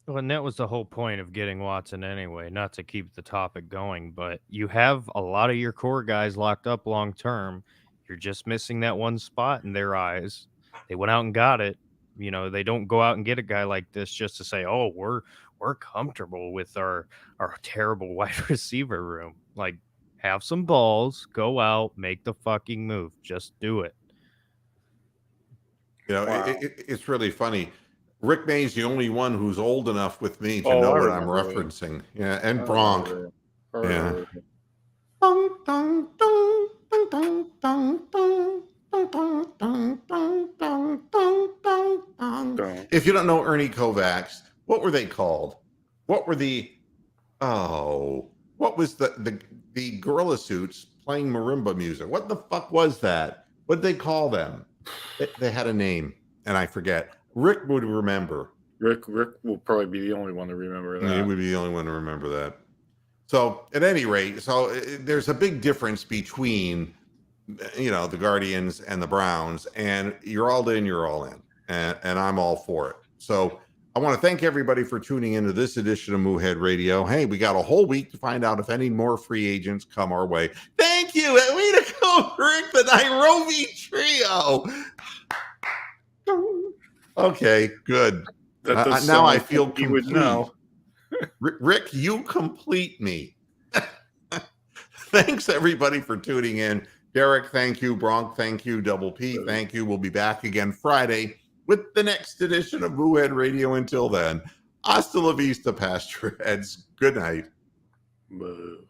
Well, and that was the whole point of getting Watson anyway, not to keep the topic going, but you have a lot of your core guys locked up long term. You're just missing that one spot in their eyes. They went out and got it. They don't go out and get a guy like this just to say, oh, we're comfortable with our terrible wide receiver room. Like, have some balls, go out, make the fucking move. Just do it. It's really funny. Rick May's the only one who's old enough with me to Oh, know I what I'm remember that. referencing. Yeah, and I Bronk. remember that. I Yeah. remember that. Dun, dun, dun, dun, dun, dun, dun, dun, dun, dun, dun, dun, dun, dun. Dun. If you don't know Ernie Kovacs, what were they called? What were what was the gorilla suits playing marimba music? What the fuck was that? What did they call them? They had a name, and I forget. Rick would remember. Rick will probably be the only one to remember that. He would be the only one to remember that. So at any rate, there's a big difference between, the Guardians and the Browns, and you're all in, and I'm all for it. So I want to thank everybody for tuning into this edition of Moohead Radio. Hey, we got a whole week to find out if any more free agents come our way. Thank you. And way to go, Rick, the Nairobi Trio. Okay, good. Now I feel complete. Rick, you complete me. Thanks, everybody, for tuning in. Derek, thank you. Bronk, thank you. Double P, thank you. We'll be back again Friday with the next edition of Moohead Radio. Until then, hasta la vista, Pastureheads. Good night. Boo.